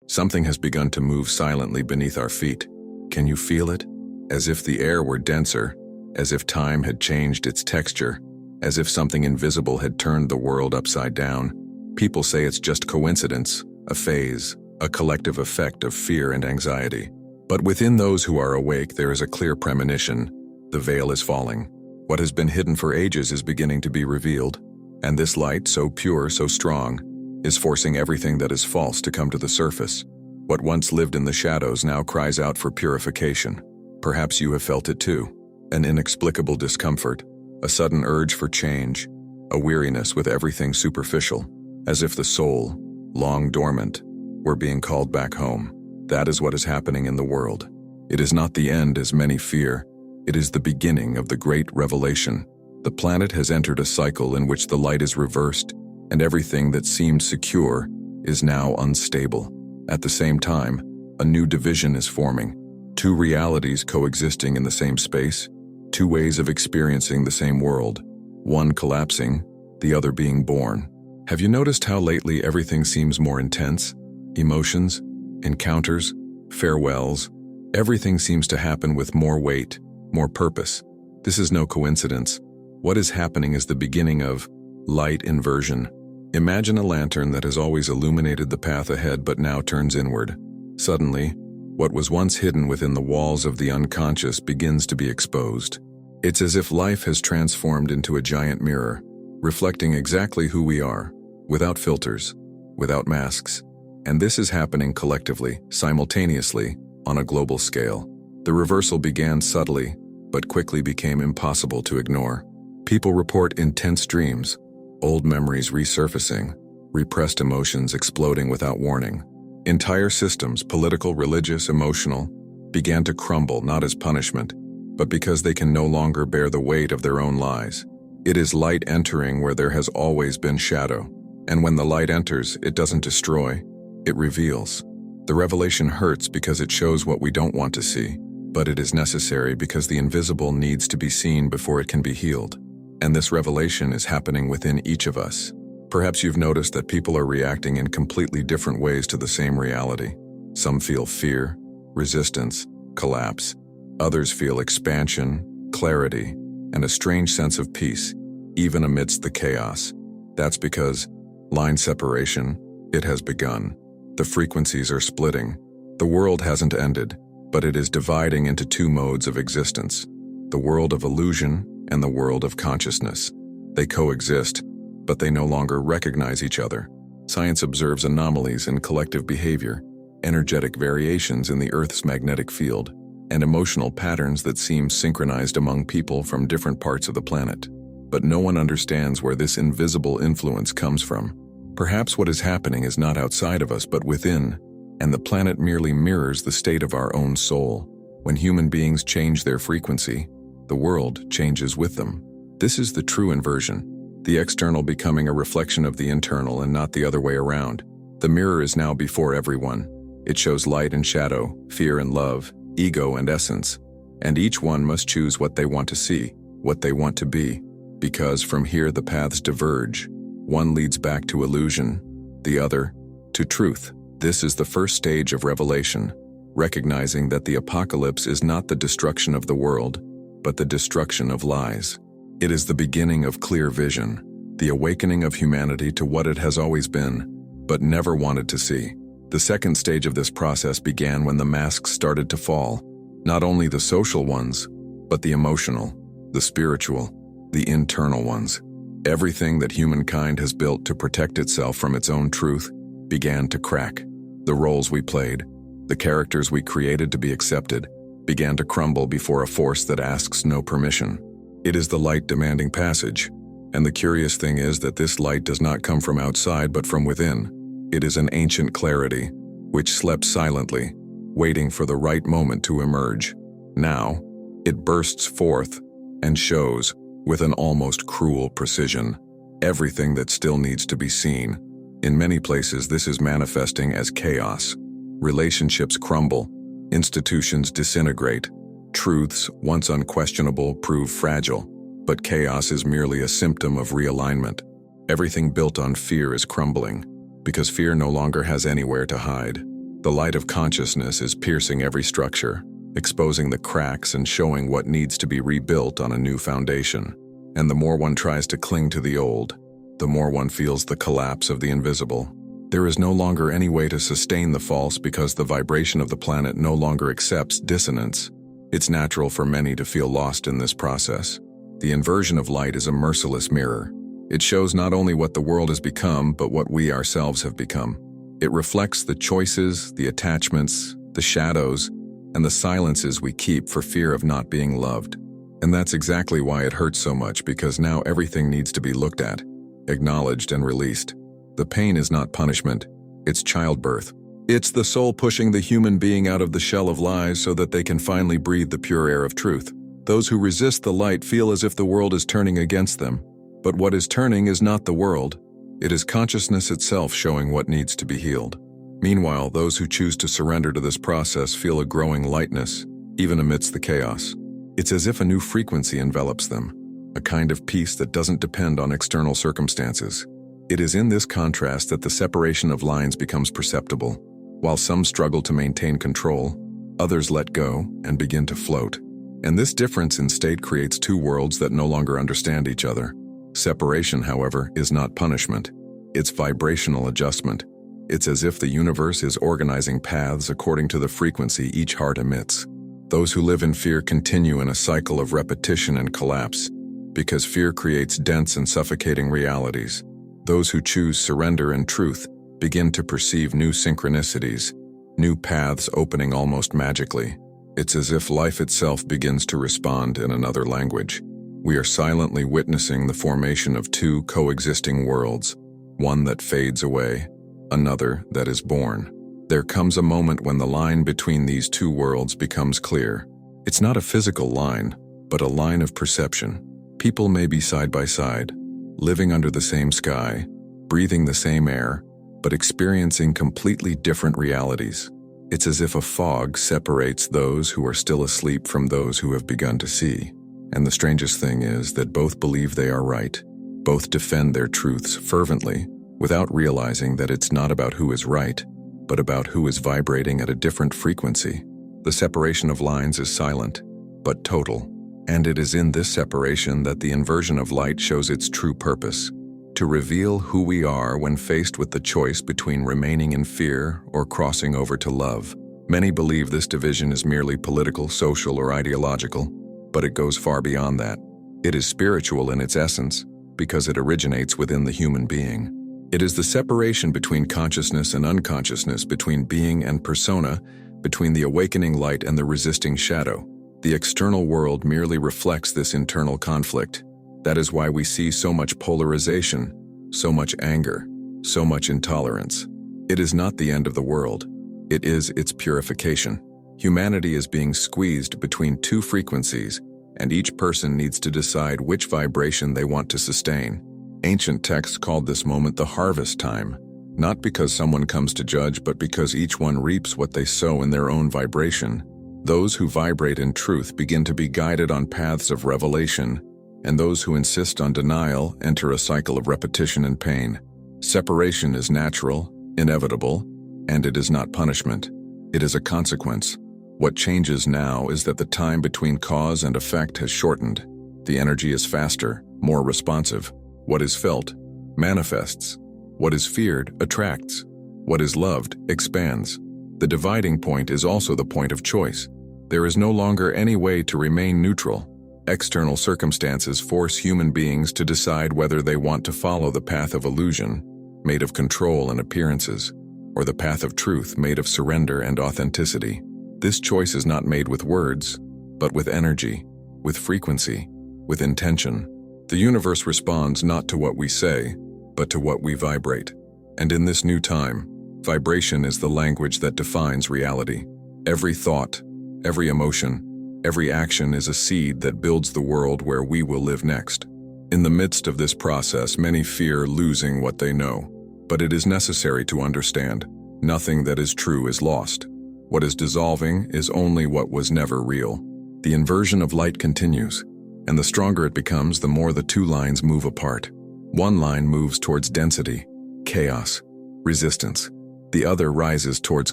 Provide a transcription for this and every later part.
Something has begun to move silently beneath our feet. Can you feel it? As if the air were denser, as if time had changed its texture, as if something invisible had turned the world upside down. People say it's just coincidence, a phase, a collective effect of fear and anxiety. But within those who are awake, there is a clear premonition. The veil is falling. What has been hidden for ages is beginning to be revealed, and this light, so pure, so strong, is forcing everything that is false to come to the surface. What once lived in the shadows now cries out for purification. Perhaps you have felt it too. An inexplicable discomfort, a sudden urge for change, a weariness with everything superficial, as if the soul, long dormant, were being called back home. That is what is happening in the world. It is not the end as many fear. It is the beginning of the great revelation. The planet has entered a cycle in which the light is reversed, and everything that seemed secure is now unstable. At the same time, a new division is forming. Two realities coexisting in the same space, two ways of experiencing the same world, one collapsing, the other being born. Have you noticed how lately everything seems more intense? Emotions, encounters, farewells, everything seems to happen with more weight, more purpose. This is no coincidence. What is happening is the beginning of light inversion. Imagine a lantern that has always illuminated the path ahead but now turns inward. Suddenly, what was once hidden within the walls of the unconscious begins to be exposed. It's as if life has transformed into a giant mirror, reflecting exactly who we are, without filters, without masks. And this is happening collectively, simultaneously, on a global scale. The reversal began subtly, but quickly became impossible to ignore. People report intense dreams, old memories resurfacing, repressed emotions exploding without warning. Entire systems, political, religious, emotional, began to crumble not as punishment, but because they can no longer bear the weight of their own lies. It is light entering where there has always been shadow, and when the light enters, it doesn't destroy, it reveals. The revelation hurts because it shows what we don't want to see, but it is necessary because the invisible needs to be seen before it can be healed. And this revelation is happening within each of us. Perhaps you've noticed that people are reacting in completely different ways to the same reality. Some feel fear, resistance, collapse. Others feel expansion, clarity, and a strange sense of peace, even amidst the chaos. That's because line separation, it has begun. The frequencies are splitting. The world hasn't ended, but it is dividing into two modes of existence: the world of illusion and the world of consciousness. They coexist, but they no longer recognize each other. Science observes anomalies in collective behavior, energetic variations in the Earth's magnetic field, and emotional patterns that seem synchronized among people from different parts of the planet. But no one understands where this invisible influence comes from. Perhaps what is happening is not outside of us but within, and the planet merely mirrors the state of our own soul. When human beings change their frequency, the world changes with them. This is the true inversion, the external becoming a reflection of the internal and not the other way around. The mirror is now before everyone. It shows light and shadow, fear and love, ego and essence, and each one must choose what they want to see, what they want to be, because from here the paths diverge. One leads back to illusion, the other to truth. This is the first stage of revelation, recognizing that the apocalypse is not the destruction of the world, but the destruction of lies. It is the beginning of clear vision, the awakening of humanity to what it has always been, but never wanted to see. The second stage of this process began when the masks started to fall, not only the social ones, but the emotional, the spiritual, the internal ones. Everything that humankind has built to protect itself from its own truth began to crack. The roles we played, the characters we created to be accepted, began to crumble before a force that asks no permission. It is the light demanding passage, and the curious thing is that this light does not come from outside but from within. It is an ancient clarity, which slept silently, waiting for the right moment to emerge. Now, it bursts forth and shows, with an almost cruel precision, everything that still needs to be seen. In many places, this is manifesting as chaos. Relationships crumble, institutions disintegrate, truths, once unquestionable, prove fragile, but chaos is merely a symptom of realignment. Everything built on fear is crumbling, because fear no longer has anywhere to hide. The light of consciousness is piercing every structure, exposing the cracks and showing what needs to be rebuilt on a new foundation. And the more one tries to cling to the old, the more one feels the collapse of the invisible. There is no longer any way to sustain the false because the vibration of the planet no longer accepts dissonance. It's natural for many to feel lost in this process. The inversion of light is a merciless mirror. It shows not only what the world has become, but what we ourselves have become. It reflects the choices, the attachments, the shadows, and the silences we keep for fear of not being loved. And that's exactly why it hurts so much, because now everything needs to be looked at, acknowledged, and released. The pain is not punishment, it's childbirth. It's the soul pushing the human being out of the shell of lies so that they can finally breathe the pure air of truth. Those who resist the light feel as if the world is turning against them. But what is turning is not the world. It is consciousness itself showing what needs to be healed. Meanwhile, those who choose to surrender to this process feel a growing lightness, even amidst the chaos. It's as if a new frequency envelops them, a kind of peace that doesn't depend on external circumstances. It is in this contrast that the separation of lines becomes perceptible. While some struggle to maintain control, others let go and begin to float. And this difference in state creates two worlds that no longer understand each other. Separation, however, is not punishment. It's vibrational adjustment. It's as if the universe is organizing paths according to the frequency each heart emits. Those who live in fear continue in a cycle of repetition and collapse, because fear creates dense and suffocating realities. Those who choose surrender and truth begin to perceive new synchronicities, new paths opening almost magically. It's as if life itself begins to respond in another language. We are silently witnessing the formation of two coexisting worlds, one that fades away, another that is born. There comes a moment when the line between these two worlds becomes clear. It's not a physical line, but a line of perception. People may be side by side, living under the same sky, breathing the same air, but experiencing completely different realities. It's as if a fog separates those who are still asleep from those who have begun to see. And the strangest thing is that both believe they are right. Both defend their truths fervently, without realizing that it's not about who is right, but about who is vibrating at a different frequency. The separation of lines is silent, but total. And it is in this separation that the inversion of light shows its true purpose: to reveal who we are when faced with the choice between remaining in fear or crossing over to love. Many believe this division is merely political, social, or ideological, but it goes far beyond that. It is spiritual in its essence, because it originates within the human being. It is the separation between consciousness and unconsciousness, between being and persona, between the awakening light and the resisting shadow. The external world merely reflects this internal conflict. That is why we see so much polarization, so much anger, so much intolerance. It is not the end of the world. It is its purification. Humanity is being squeezed between two frequencies, and each person needs to decide which vibration they want to sustain. Ancient texts called this moment the harvest time, not because someone comes to judge, but because each one reaps what they sow in their own vibration. Those who vibrate in truth begin to be guided on paths of revelation, and those who insist on denial enter a cycle of repetition and pain. Separation is natural, inevitable, and it is not punishment. It is a consequence. What changes now is that the time between cause and effect has shortened. The energy is faster, more responsive. What is felt manifests. What is feared attracts. What is loved expands. The dividing point is also the point of choice. There is no longer any way to remain neutral. External circumstances force human beings to decide whether they want to follow the path of illusion, made of control and appearances, or the path of truth made of surrender and authenticity. This choice is not made with words, but with energy, with frequency, with intention. The universe responds not to what we say, but to what we vibrate. And in this new time, vibration is the language that defines reality. Every thought, every emotion, every action is a seed that builds the world where we will live next. In the midst of this process, many fear losing what they know, but it is necessary to understand, nothing that is true is lost. What is dissolving is only what was never real. The inversion of light continues, and the stronger it becomes, the more the two lines move apart. One line moves towards density, chaos, resistance, The other rises towards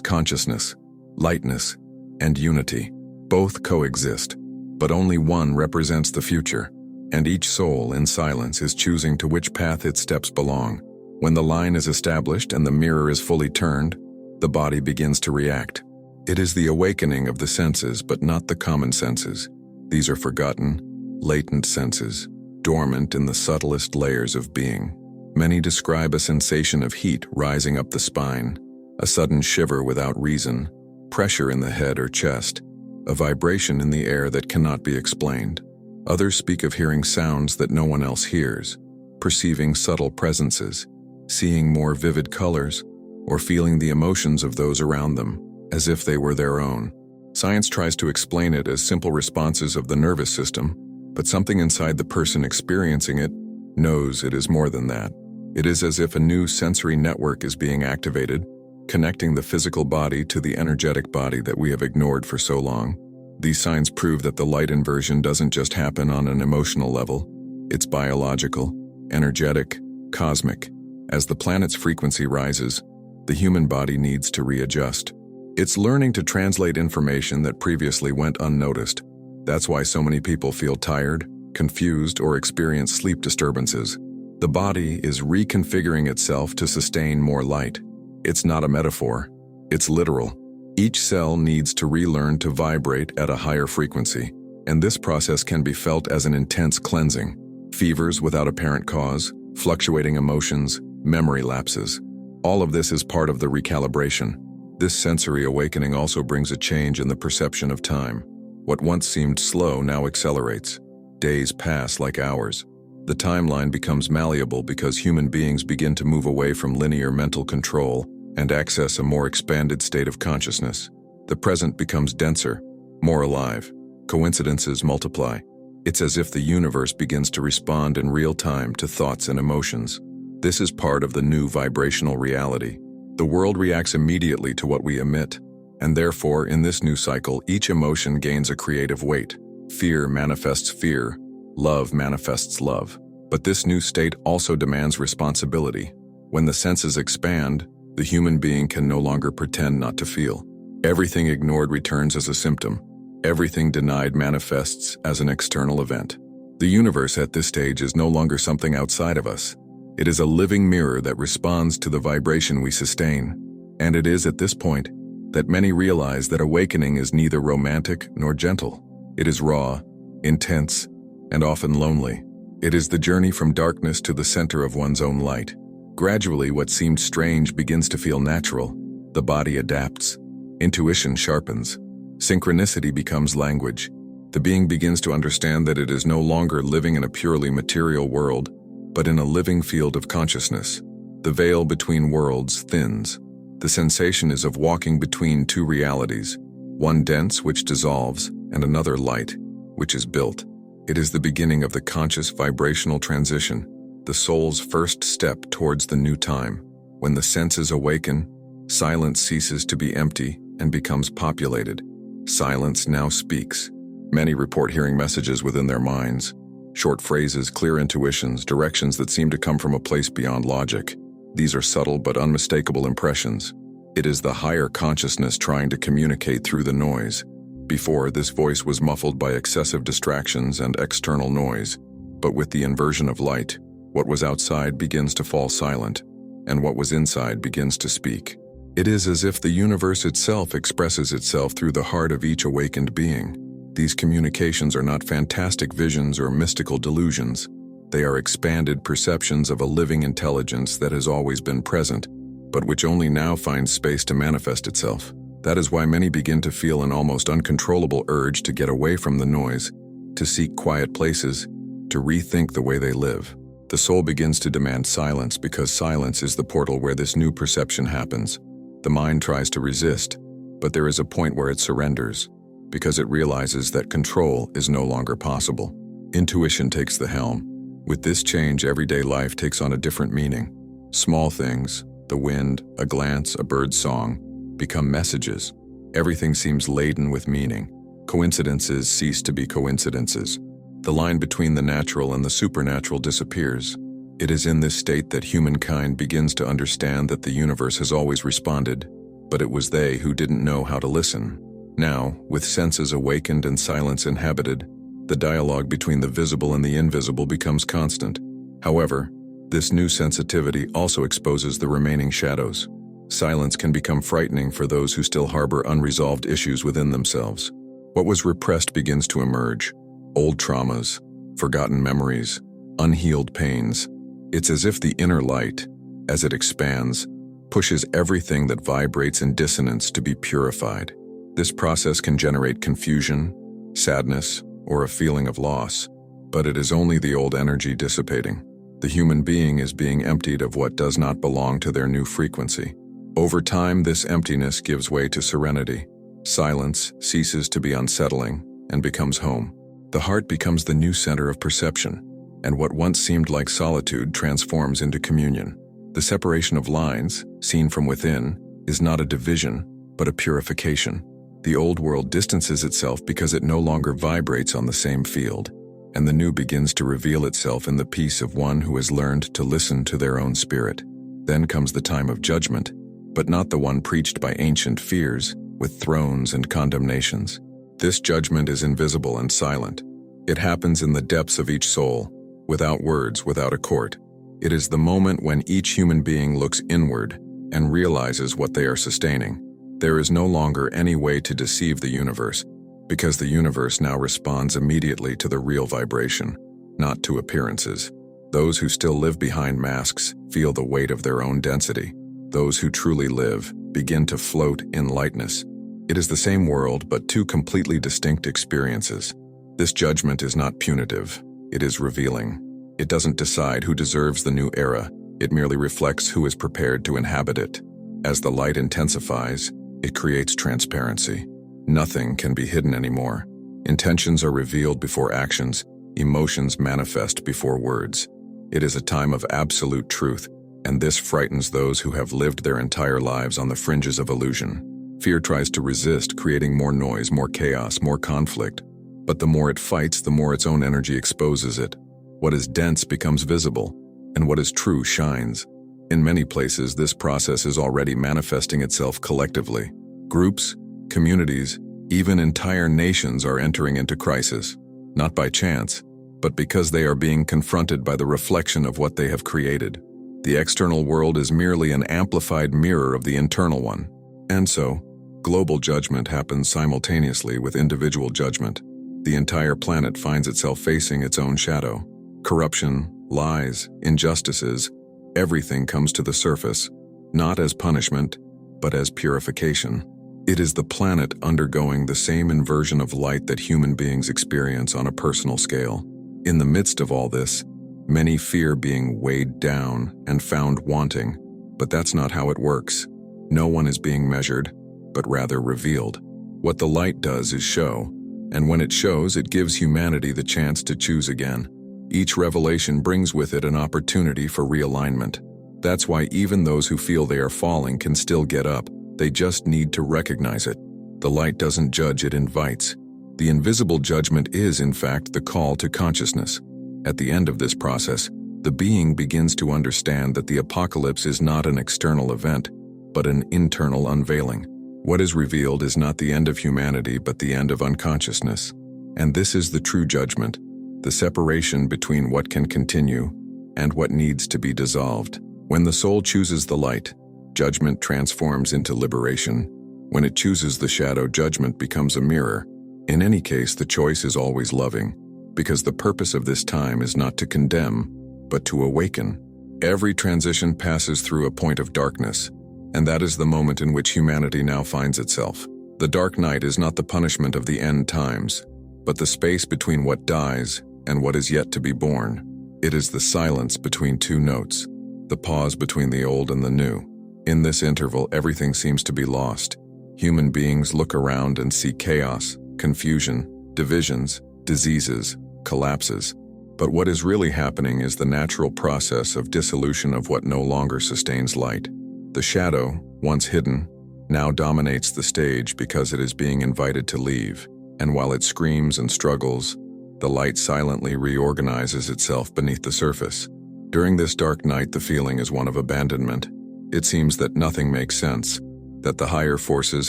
consciousness, lightness, and unity. Both coexist, but only one represents the future, and each soul in silence is choosing to which path its steps belong. When the line is established and the mirror is fully turned, the body begins to react. It is the awakening of the senses, but not the common senses. These are forgotten, latent senses, dormant in the subtlest layers of being. Many describe a sensation of heat rising up the spine, a sudden shiver without reason, pressure in the head or chest, a vibration in the air that cannot be explained. Others speak of hearing sounds that no one else hears, perceiving subtle presences, seeing more vivid colors, or feeling the emotions of those around them, as if they were their own. Science tries to explain it as simple responses of the nervous system, but something inside the person experiencing it knows it is more than that. It is as if a new sensory network is being activated, connecting the physical body to the energetic body that we have ignored for so long. These signs prove that the light inversion doesn't just happen on an emotional level. It's biological, energetic, cosmic. As the planet's frequency rises, the human body needs to readjust. It's learning to translate information that previously went unnoticed. That's why so many people feel tired, confused, or experience sleep disturbances. The body is reconfiguring itself to sustain more light. It's not a metaphor, it's literal. Each cell needs to relearn to vibrate at a higher frequency, and this process can be felt as an intense cleansing. Fevers without apparent cause, fluctuating emotions, memory lapses. All of this is part of the recalibration. This sensory awakening also brings a change in the perception of time. What once seemed slow now accelerates. Days pass like hours. The timeline becomes malleable because human beings begin to move away from linear mental control and access a more expanded state of consciousness. The present becomes denser, more alive. Coincidences multiply. It's as if the universe begins to respond in real time to thoughts and emotions. This is part of the new vibrational reality. The world reacts immediately to what we emit, and therefore, in this new cycle, each emotion gains a creative weight. Fear manifests fear, love manifests love. But this new state also demands responsibility. When the senses expand, the human being can no longer pretend not to feel. Everything ignored returns as a symptom. Everything denied manifests as an external event. The universe at this stage is no longer something outside of us. It is a living mirror that responds to the vibration we sustain. And it is at this point that many realize that awakening is neither romantic nor gentle. It is raw, intense, and often lonely. It is the journey from darkness to the center of one's own light. Gradually, what seemed strange begins to feel natural. The body adapts. Intuition sharpens. Synchronicity becomes language. The being begins to understand that it is no longer living in a purely material world, but in a living field of consciousness. The veil between worlds thins. The sensation is of walking between two realities, one dense which dissolves, and another light, which is built. It is the beginning of the conscious vibrational transition, the soul's first step towards the new time. When the senses awaken, silence ceases to be empty and becomes populated. Silence now speaks. Many report hearing messages within their minds. Short phrases, clear intuitions, directions that seem to come from a place beyond logic. These are subtle but unmistakable impressions. It is the higher consciousness trying to communicate through the noise. Before, this voice was muffled by excessive distractions and external noise. But with the inversion of light, what was outside begins to fall silent, and what was inside begins to speak. It is as if the universe itself expresses itself through the heart of each awakened being. These communications are not fantastic visions or mystical delusions. They are expanded perceptions of a living intelligence that has always been present, but which only now finds space to manifest itself. That is why many begin to feel an almost uncontrollable urge to get away from the noise, to seek quiet places, to rethink the way they live. The soul begins to demand silence because silence is the portal where this new perception happens. The mind tries to resist, but there is a point where it surrenders, because it realizes that control is no longer possible. Intuition takes the helm. With this change, everyday life takes on a different meaning. Small things, the wind, a glance, a bird's song, become messages. Everything seems laden with meaning. Coincidences cease to be coincidences. The line between the natural and the supernatural disappears. It is in this state that humankind begins to understand that the universe has always responded, but it was they who didn't know how to listen. Now, with senses awakened and silence inhabited, the dialogue between the visible and the invisible becomes constant. However, this new sensitivity also exposes the remaining shadows. Silence can become frightening for those who still harbor unresolved issues within themselves. What was repressed begins to emerge. Old traumas, forgotten memories, unhealed pains. It's as if the inner light, as it expands, pushes everything that vibrates in dissonance to be purified. This process can generate confusion, sadness, or a feeling of loss, but it is only the old energy dissipating. The human being is being emptied of what does not belong to their new frequency. Over time, this emptiness gives way to serenity. Silence ceases to be unsettling and becomes home. The heart becomes the new center of perception, and what once seemed like solitude transforms into communion. The separation of lines, seen from within, is not a division, but a purification. The old world distances itself because it no longer vibrates on the same field, and the new begins to reveal itself in the peace of one who has learned to listen to their own spirit. Then comes the time of judgment, but not the one preached by ancient fears, with thrones and condemnations. This judgment is invisible and silent. It happens in the depths of each soul, without words, without a court. It is the moment when each human being looks inward and realizes what they are sustaining. There is no longer any way to deceive the universe, because the universe now responds immediately to the real vibration, not to appearances. Those who still live behind masks feel the weight of their own density. Those who truly live begin to float in lightness. It is the same world, but two completely distinct experiences. This judgment is not punitive, it is revealing. It doesn't decide who deserves the new era, it merely reflects who is prepared to inhabit it. As the light intensifies, it creates transparency. Nothing can be hidden anymore. Intentions are revealed before actions, emotions manifest before words. It is a time of absolute truth, and this frightens those who have lived their entire lives on the fringes of illusion. Fear tries to resist, creating more noise, more chaos, more conflict. But the more it fights, the more its own energy exposes it. What is dense becomes visible, and what is true shines. In many places, this process is already manifesting itself collectively. Groups, communities, even entire nations are entering into crisis, not by chance, but because they are being confronted by the reflection of what they have created. The external world is merely an amplified mirror of the internal one. And so, global judgment happens simultaneously with individual judgment. The entire planet finds itself facing its own shadow. Corruption, lies, injustices, everything comes to the surface, not as punishment, but as purification. It is the planet undergoing the same inversion of light that human beings experience on a personal scale. In the midst of all this, many fear being weighed down and found wanting, but that's not how it works. No one is being measured, but rather revealed. What the light does is show, and when it shows, it gives humanity the chance to choose again. Each revelation brings with it an opportunity for realignment. That's why even those who feel they are falling can still get up. They just need to recognize it. The light doesn't judge, it invites. The invisible judgment is, in fact, the call to consciousness. At the end of this process, the being begins to understand that the apocalypse is not an external event, but an internal unveiling. What is revealed is not the end of humanity, but the end of unconsciousness. And this is the true judgment, the separation between what can continue and what needs to be dissolved. When the soul chooses the light, judgment transforms into liberation. When it chooses the shadow, judgment becomes a mirror. In any case, the choice is always loving, because the purpose of this time is not to condemn, but to awaken. Every transition passes through a point of darkness, and that is the moment in which humanity now finds itself. The dark night is not the punishment of the end times, but the space between what dies and what is yet to be born. It is the silence between two notes, the pause between the old and the new. In this interval, everything seems to be lost. Human beings look around and see chaos, confusion, divisions, diseases, collapses. But what is really happening is the natural process of dissolution of what no longer sustains light. The shadow, once hidden, now dominates the stage because it is being invited to leave, and while it screams and struggles, the light silently reorganizes itself beneath the surface. During this dark night, the feeling is one of abandonment. It seems that nothing makes sense, that the higher forces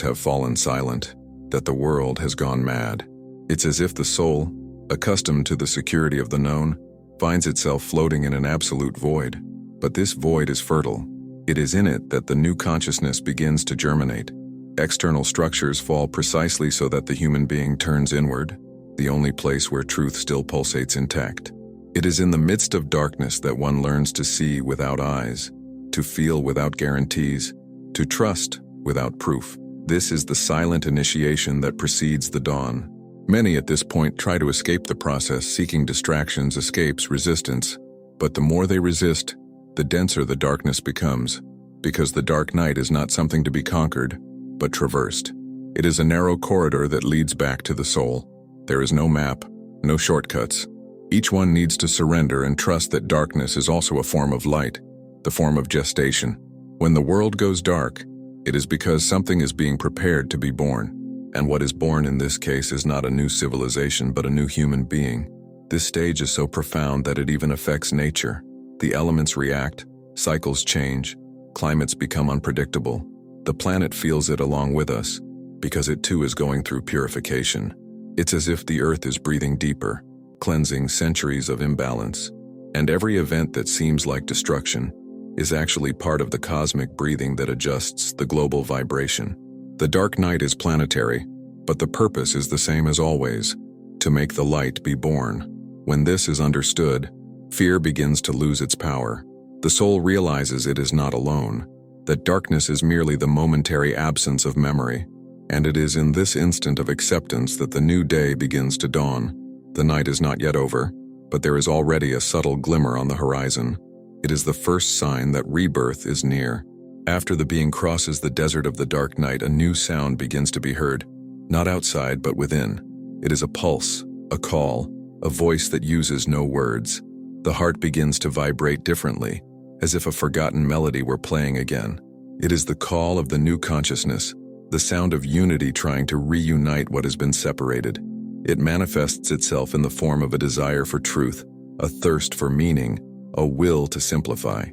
have fallen silent, that the world has gone mad. It's as if the soul, accustomed to the security of the known, finds itself floating in an absolute void. But this void is fertile. It is in it that the new consciousness begins to germinate. External structures fall precisely so that the human being turns inward, the only place where truth still pulsates intact. It is in the midst of darkness that one learns to see without eyes, to feel without guarantees, to trust without proof. This is the silent initiation that precedes the dawn. Many at this point try to escape the process, seeking distractions, escapes, resistance. But the more they resist, the denser the darkness becomes, because the dark night is not something to be conquered, but traversed. It is a narrow corridor that leads back to the soul. There is no map, no shortcuts. Each one needs to surrender and trust that darkness is also a form of light, the form of gestation. When the world goes dark, it is because something is being prepared to be born. And what is born in this case is not a new civilization, but a new human being. This stage is so profound that it even affects nature. The elements react, cycles change, climates become unpredictable. The planet feels it along with us, because it too is going through purification. It's as if the earth is breathing deeper, cleansing centuries of imbalance. And every event that seems like destruction is actually part of the cosmic breathing that adjusts the global vibration. The dark night is planetary, but the purpose is the same as always, to make the light be born. When this is understood, fear begins to lose its power. The soul realizes it is not alone, that darkness is merely the momentary absence of memory, and it is in this instant of acceptance that the new day begins to dawn. The night is not yet over, but there is already a subtle glimmer on the horizon. It is the first sign that rebirth is near. After the being crosses the desert of the dark night, a new sound begins to be heard, not outside but within. It is a pulse, a call, a voice that uses no words. The heart begins to vibrate differently, as if a forgotten melody were playing again. It is the call of the new consciousness, the sound of unity trying to reunite what has been separated. It manifests itself in the form of a desire for truth, a thirst for meaning, a will to simplify.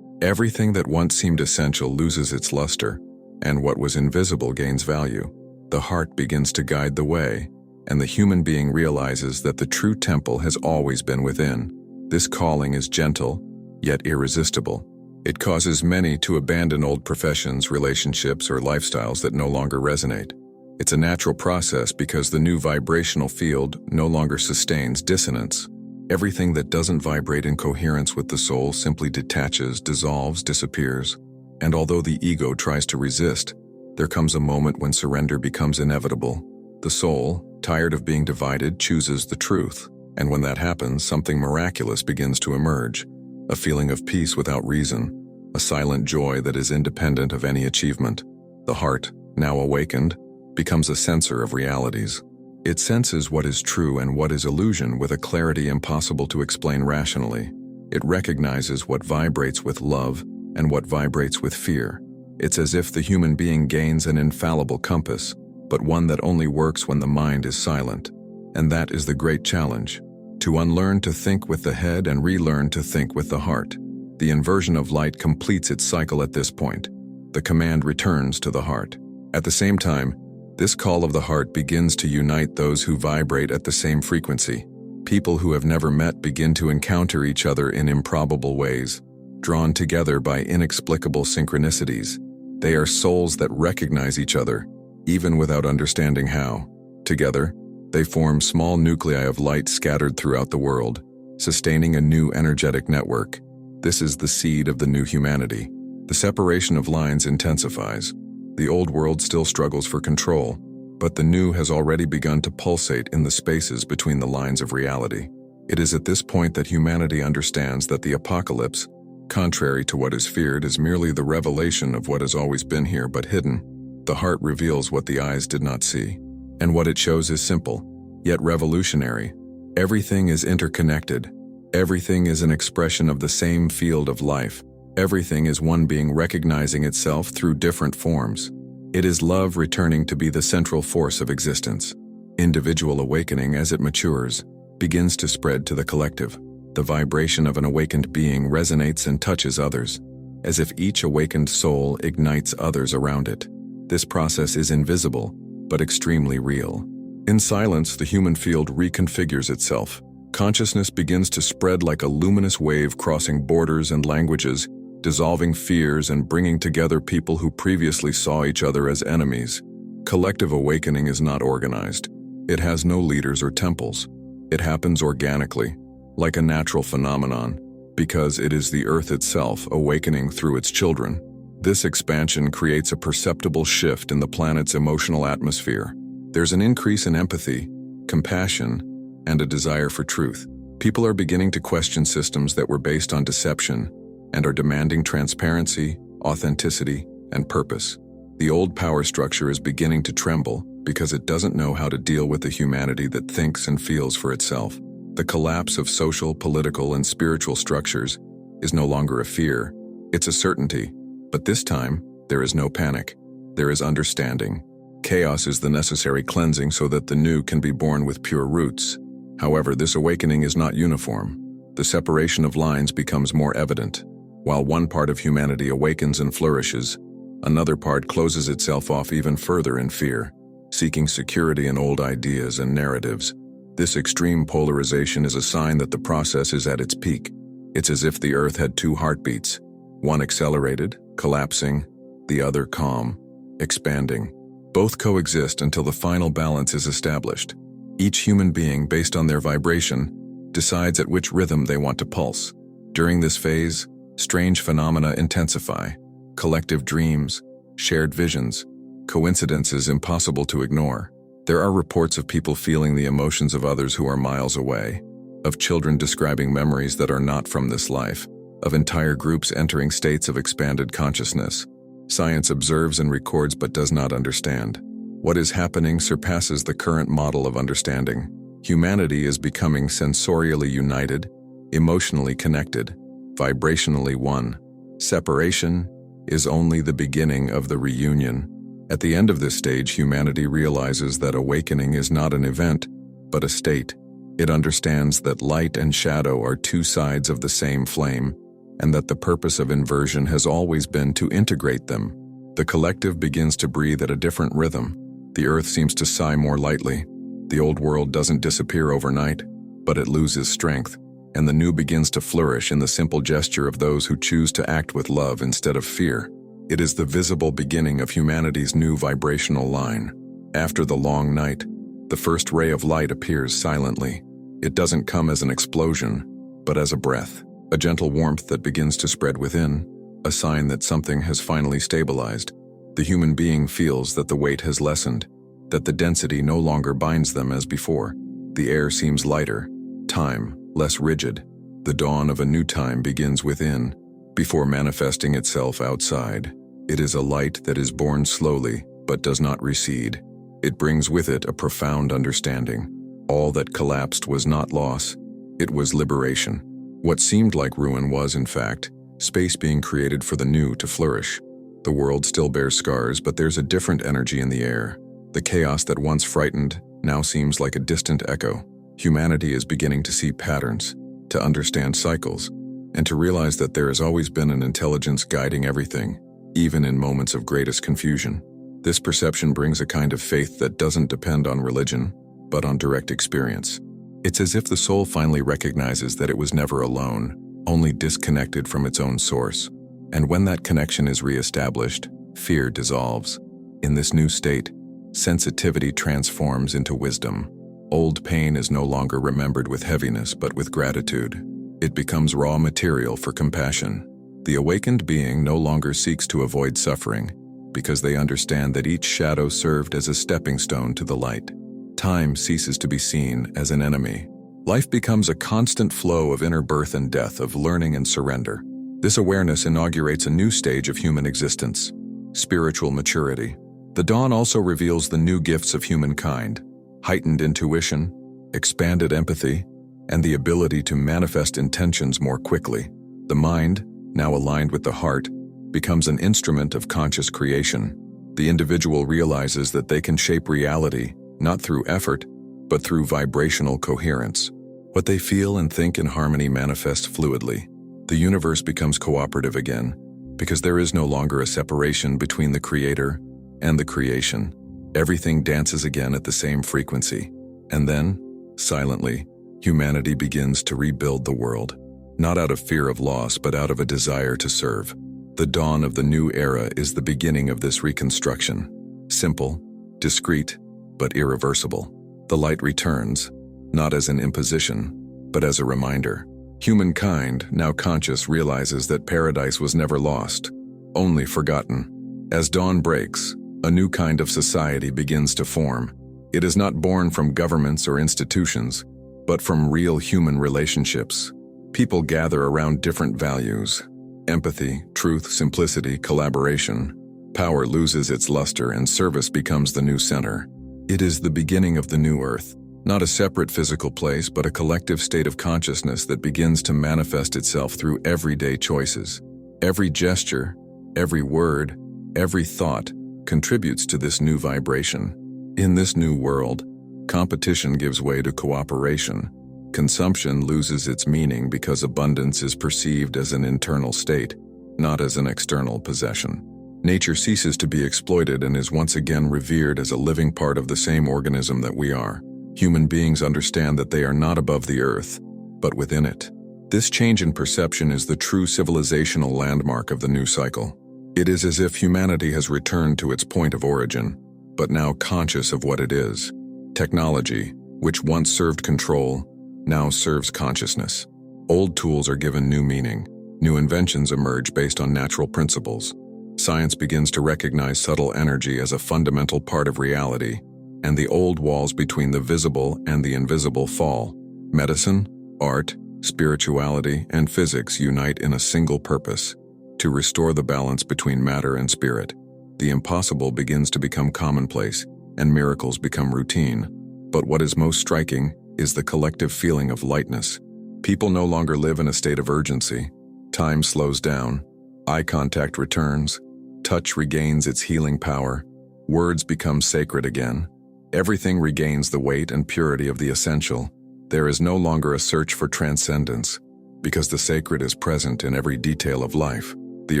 Everything that once seemed essential loses its luster, and what was invisible gains value. The heart begins to guide the way, and the human being realizes that the true temple has always been within. This calling is gentle, yet irresistible. It causes many to abandon old professions, relationships, or lifestyles that no longer resonate. It's a natural process because the new vibrational field no longer sustains dissonance. Everything that doesn't vibrate in coherence with the soul simply detaches, dissolves, disappears. And although the ego tries to resist, there comes a moment when surrender becomes inevitable. The soul, tired of being divided, chooses the truth. And when that happens, something miraculous begins to emerge. A feeling of peace without reason, a silent joy that is independent of any achievement. The heart, now awakened, becomes a sensor of realities. It senses what is true and what is illusion with a clarity impossible to explain rationally. It recognizes what vibrates with love and what vibrates with fear. It's as if the human being gains an infallible compass, but one that only works when the mind is silent. And that is the great challenge, to unlearn to think with the head and relearn to think with the heart. The inversion of light completes its cycle at this point. The command returns to the heart. At the same time, this call of the heart begins to unite those who vibrate at the same frequency. People who have never met begin to encounter each other in improbable ways, drawn together by inexplicable synchronicities. They are souls that recognize each other, even without understanding how. Together, they form small nuclei of light scattered throughout the world, sustaining a new energetic network. This is the seed of the new humanity. The separation of lines intensifies. The old world still struggles for control, but the new has already begun to pulsate in the spaces between the lines of reality. It is at this point that humanity understands that the apocalypse, contrary to what is feared, is merely the revelation of what has always been here but hidden. The heart reveals what the eyes did not see, and what it shows is simple, yet revolutionary. Everything is interconnected. Everything is an expression of the same field of life. Everything is one being recognizing itself through different forms. It is love returning to be the central force of existence. Individual awakening, as it matures, begins to spread to the collective. The vibration of an awakened being resonates and touches others, as if each awakened soul ignites others around it. This process is invisible, but extremely real. In silence, the human field reconfigures itself. Consciousness begins to spread like a luminous wave, crossing borders and languages, dissolving fears and bringing together people who previously saw each other as enemies. Collective awakening is not organized. It has no leaders or temples. It happens organically, like a natural phenomenon, because it is the earth itself awakening through its children. This expansion creates a perceptible shift in the planet's emotional atmosphere. There's an increase in empathy, compassion, and a desire for truth. People are beginning to question systems that were based on deception and are demanding transparency, authenticity, and purpose. The old power structure is beginning to tremble because it doesn't know how to deal with a humanity that thinks and feels for itself. The collapse of social, political, and spiritual structures is no longer a fear, it's a certainty. But this time, there is no panic. There is understanding. Chaos is the necessary cleansing so that the new can be born with pure roots. However, this awakening is not uniform. The separation of lines becomes more evident. While one part of humanity awakens and flourishes, another part closes itself off even further in fear, seeking security in old ideas and narratives. This extreme polarization is a sign that the process is at its peak. It's as if the earth had two heartbeats, one accelerated, collapsing, the other calm, expanding. Both coexist until the final balance is established. Each human being, based on their vibration, decides at which rhythm they want to pulse. During this phase, strange phenomena intensify. Collective dreams, shared visions, coincidences impossible to ignore. There are reports of people feeling the emotions of others who are miles away, of children describing memories that are not from this life, of entire groups entering states of expanded consciousness. Science observes and records but does not understand. What is happening surpasses the current model of understanding. Humanity is becoming sensorially united, emotionally connected, vibrationally one. Separation is only the beginning of the reunion. At the end of this stage, humanity realizes that awakening is not an event, but a state. It understands that light and shadow are two sides of the same flame, and that the purpose of inversion has always been to integrate them. The collective begins to breathe at a different rhythm. The earth seems to sigh more lightly. The old world doesn't disappear overnight, but it loses strength, and the new begins to flourish in the simple gesture of those who choose to act with love instead of fear. It is the visible beginning of humanity's new vibrational line. After the long night, the first ray of light appears silently. It doesn't come as an explosion, but as a breath, a gentle warmth that begins to spread within, a sign that something has finally stabilized. The human being feels that the weight has lessened, that the density no longer binds them as before. The air seems lighter, time less rigid. The dawn of a new time begins within, before manifesting itself outside. It is a light that is born slowly, but does not recede. It brings with it a profound understanding. All that collapsed was not loss, it was liberation. What seemed like ruin was, in fact, space being created for the new to flourish. The world still bears scars, but there's a different energy in the air. The chaos that once frightened now seems like a distant echo. Humanity is beginning to see patterns, to understand cycles, and to realize that there has always been an intelligence guiding everything, even in moments of greatest confusion. This perception brings a kind of faith that doesn't depend on religion, but on direct experience. It's as if the soul finally recognizes that it was never alone, only disconnected from its own source. And when that connection is reestablished, fear dissolves. In this new state, sensitivity transforms into wisdom. Old pain is no longer remembered with heaviness but with gratitude. It becomes raw material for compassion. The awakened being no longer seeks to avoid suffering, because they understand that each shadow served as a stepping stone to the light. Time ceases to be seen as an enemy. Life becomes a constant flow of inner birth and death, of learning and surrender. This awareness inaugurates a new stage of human existence, spiritual maturity. The dawn also reveals the new gifts of humankind: heightened intuition, expanded empathy, and the ability to manifest intentions more quickly. The mind, now aligned with the heart, becomes an instrument of conscious creation. The individual realizes that they can shape reality, not through effort, but through vibrational coherence. What they feel and think in harmony manifests fluidly. The universe becomes cooperative again, because there is no longer a separation between the creator and the creation. Everything dances again at the same frequency. And then, silently, humanity begins to rebuild the world, not out of fear of loss, but out of a desire to serve. The dawn of the new era is the beginning of this reconstruction. Simple, discreet, but irreversible. The light returns, not as an imposition, but as a reminder. Humankind, now conscious, realizes that paradise was never lost, only forgotten. As dawn breaks, a new kind of society begins to form. It is not born from governments or institutions, but from real human relationships. People gather around different values: empathy, truth, simplicity, collaboration. Power loses its luster and service becomes the new center. It is the beginning of the new earth, not a separate physical place, but a collective state of consciousness that begins to manifest itself through everyday choices. Every gesture, every word, every thought contributes to this new vibration. In this new world, competition gives way to cooperation. Consumption loses its meaning because abundance is perceived as an internal state, not as an external possession. Nature ceases to be exploited and is once again revered as a living part of the same organism that we are. Human beings understand that they are not above the earth, but within it. This change in perception is the true civilizational landmark of the new cycle. It is as if humanity has returned to its point of origin, but now conscious of what it is. Technology, which once served control, now serves consciousness. Old tools are given new meaning. New inventions emerge based on natural principles. Science begins to recognize subtle energy as a fundamental part of reality, and the old walls between the visible and the invisible fall. Medicine, art, spirituality, and physics unite in a single purpose: to restore the balance between matter and spirit. The impossible begins to become commonplace, and miracles become routine. But what is most striking is the collective feeling of lightness. People no longer live in a state of urgency. Time slows down. Eye contact returns. Touch regains its healing power. Words become sacred again. Everything regains the weight and purity of the essential. There is no longer a search for transcendence, because the sacred is present in every detail of life. The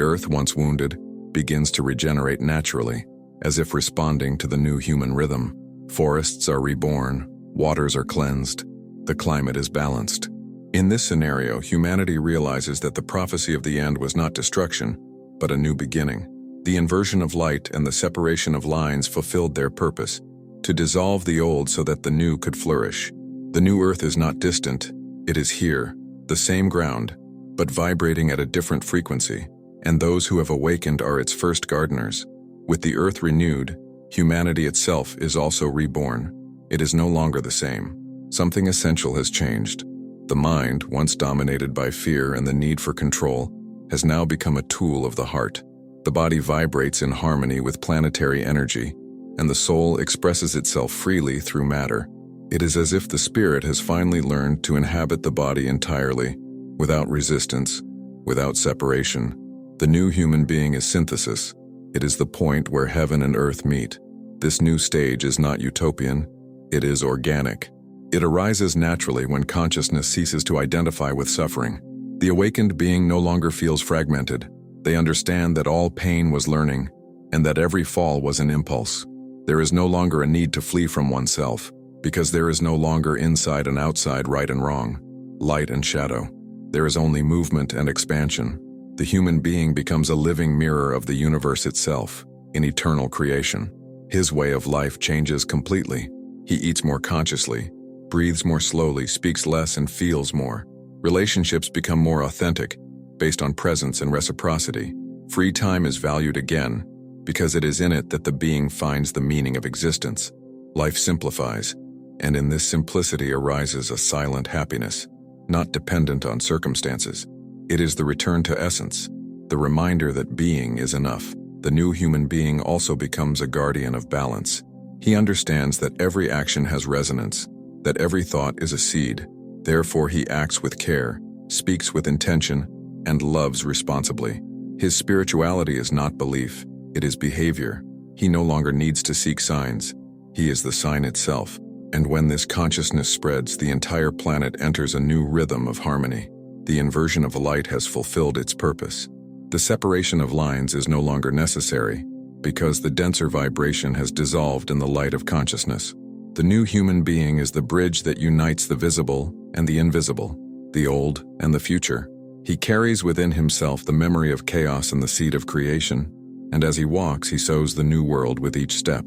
earth, once wounded, begins to regenerate naturally, as if responding to the new human rhythm. Forests are reborn, waters are cleansed, the climate is balanced. In this scenario, humanity realizes that the prophecy of the end was not destruction, but a new beginning. The inversion of light and the separation of lines fulfilled their purpose: to dissolve the old so that the new could flourish. The new earth is not distant, it is here, the same ground, but vibrating at a different frequency, and those who have awakened are its first gardeners. With the earth renewed, humanity itself is also reborn. It is no longer the same. Something essential has changed. The mind, once dominated by fear and the need for control, has now become a tool of the heart. The body vibrates in harmony with planetary energy, and the soul expresses itself freely through matter. It is as if the spirit has finally learned to inhabit the body entirely, without resistance, without separation. The new human being is synthesis. It is the point where heaven and earth meet. This new stage is not utopian, it is organic. It arises naturally when consciousness ceases to identify with suffering. The awakened being no longer feels fragmented. They understand that all pain was learning, and that every fall was an impulse. There is no longer a need to flee from oneself, because there is no longer inside and outside, right and wrong, light and shadow. There is only movement and expansion. The human being becomes a living mirror of the universe itself, in eternal creation. His way of life changes completely. He eats more consciously, breathes more slowly, speaks less, and feels more. Relationships become more authentic, based on presence and reciprocity. Free time is valued again, because it is in it that the being finds the meaning of existence. Life simplifies, and in this simplicity arises a silent happiness, not dependent on circumstances. It is the return to essence, the reminder that being is enough. The new human being also becomes a guardian of balance. He understands that every action has resonance, that every thought is a seed. Therefore, he acts with care, speaks with intention, and loves responsibly. His spirituality is not belief, it is behavior. He no longer needs to seek signs. He is the sign itself. And when this consciousness spreads, the entire planet enters a new rhythm of harmony. The inversion of light has fulfilled its purpose. The separation of lines is no longer necessary, because the denser vibration has dissolved in the light of consciousness. The new human being is the bridge that unites the visible and the invisible, the old and the future. He carries within himself the memory of chaos and the seed of creation, and as he walks, he sows the new world with each step.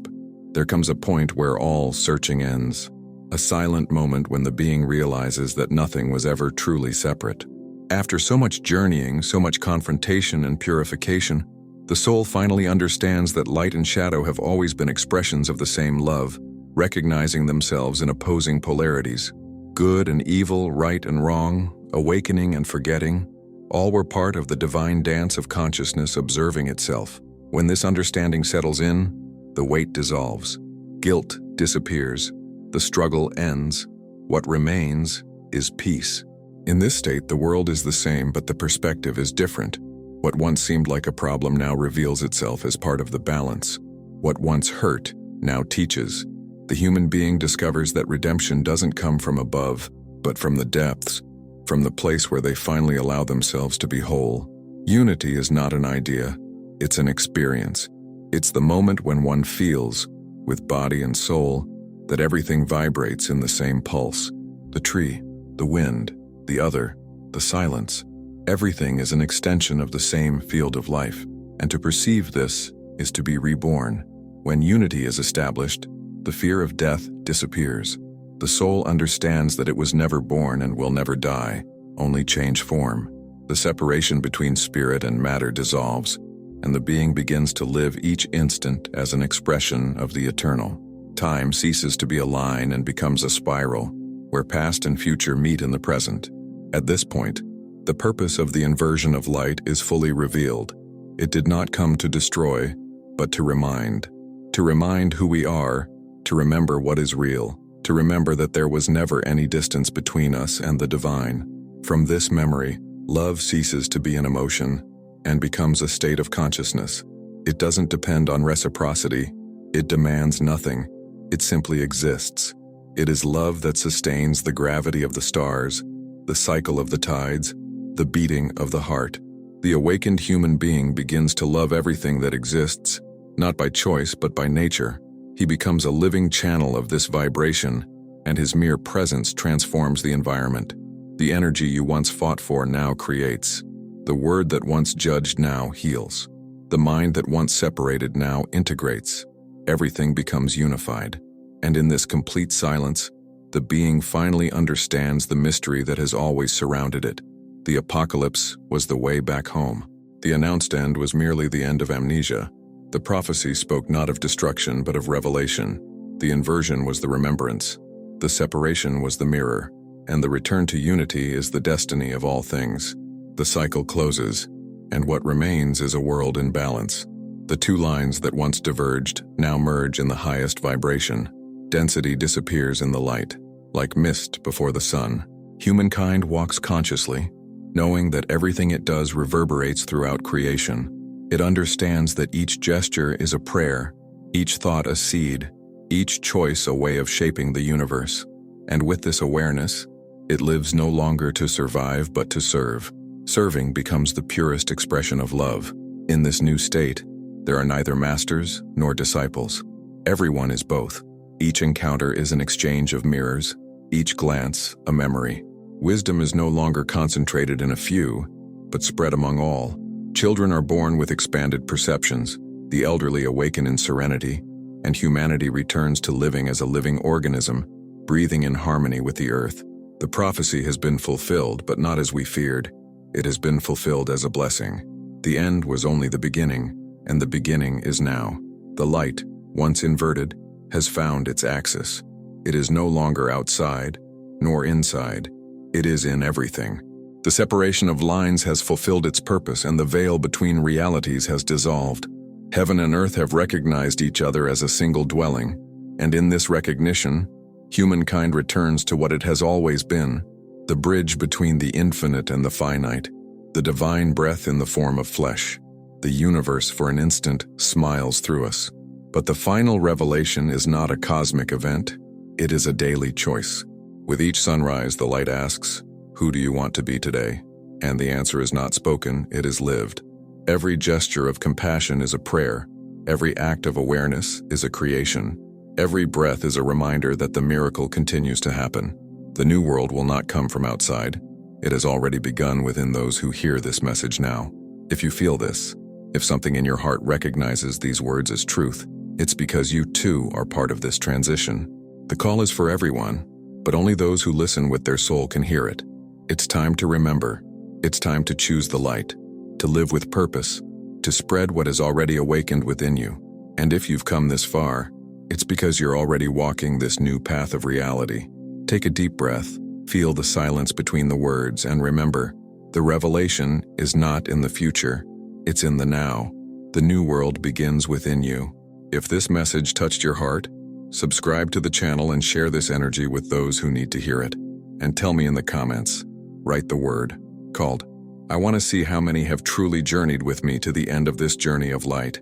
There comes a point where all searching ends, a silent moment when the being realizes that nothing was ever truly separate. After so much journeying, so much confrontation and purification, the soul finally understands that light and shadow have always been expressions of the same love, recognizing themselves in opposing polarities. Good and evil, right and wrong, awakening and forgetting, all were part of the divine dance of consciousness observing itself. When this understanding settles in, the weight dissolves, guilt disappears, the struggle ends. What remains is peace. In this state, the world is the same, but the perspective is different. What once seemed like a problem now reveals itself as part of the balance. What once hurt now teaches. The human being discovers that redemption doesn't come from above, but from the depths, from the place where they finally allow themselves to be whole. Unity is not an idea, it's an experience. It's the moment when one feels, with body and soul, that everything vibrates in the same pulse. The tree, the wind, the other, the silence. Everything is an extension of the same field of life, and to perceive this is to be reborn. When unity is established, the fear of death disappears. The soul understands that it was never born and will never die, only change form. The separation between spirit and matter dissolves, and the being begins to live each instant as an expression of the eternal. Time ceases to be a line and becomes a spiral, where past and future meet in the present. At this point, the purpose of the inversion of light is fully revealed. It did not come to destroy, but to remind. To remind who we are, to remember what is real, to remember that there was never any distance between us and the divine. From this memory, love ceases to be an emotion and becomes a state of consciousness. It doesn't depend on reciprocity. It demands nothing. It simply exists. It is love that sustains the gravity of the stars, the cycle of the tides, the beating of the heart. The awakened human being begins to love everything that exists, not by choice but by nature. He becomes a living channel of this vibration, and his mere presence transforms the environment. The energy you once fought for now creates. The word that once judged now heals. The mind that once separated now integrates. Everything becomes unified. And in this complete silence, the being finally understands the mystery that has always surrounded it. The apocalypse was the way back home. The announced end was merely the end of amnesia. The prophecy spoke not of destruction but of revelation. The inversion was the remembrance. The separation was the mirror. And the return to unity is the destiny of all things. The cycle closes, and what remains is a world in balance. The two lines that once diverged now merge in the highest vibration. Density disappears in the light, like mist before the sun. Humankind walks consciously, knowing that everything it does reverberates throughout creation. It understands that each gesture is a prayer, each thought a seed, each choice a way of shaping the universe. And with this awareness, it lives no longer to survive but to serve. Serving becomes the purest expression of love. In this new state, there are neither masters nor disciples. Everyone is both. Each encounter is an exchange of mirrors, each glance a memory. Wisdom is no longer concentrated in a few, but spread among all. Children are born with expanded perceptions, the elderly awaken in serenity, and humanity returns to living as a living organism, breathing in harmony with the earth. The prophecy has been fulfilled, but not as we feared. It has been fulfilled as a blessing. The end was only the beginning, and the beginning is now. The light, once inverted, has found its axis. It is no longer outside, nor inside. It is in everything. The separation of lines has fulfilled its purpose, and the veil between realities has dissolved. Heaven and earth have recognized each other as a single dwelling, and in this recognition, humankind returns to what it has always been, the bridge between the infinite and the finite, the divine breath in the form of flesh. The universe for an instant smiles through us. But the final revelation is not a cosmic event. It is a daily choice. With each sunrise, the light asks, "Who do you want to be today?" And the answer is not spoken, it is lived. Every gesture of compassion is a prayer. Every act of awareness is a creation. Every breath is a reminder that the miracle continues to happen. The new world will not come from outside. It has already begun within those who hear this message now. If you feel this, if something in your heart recognizes these words as truth, it's because you too are part of this transition. The call is for everyone, but only those who listen with their soul can hear it. It's time to remember. It's time to choose the light, to live with purpose, to spread what is already awakened within you. And if you've come this far, it's because you're already walking this new path of reality. Take a deep breath, feel the silence between the words, and remember, the revelation is not in the future, it's in the now. The new world begins within you. If this message touched your heart, subscribe to the channel and share this energy with those who need to hear it. And tell me in the comments, write the word called. I want to see how many have truly journeyed with me to the end of this journey of light.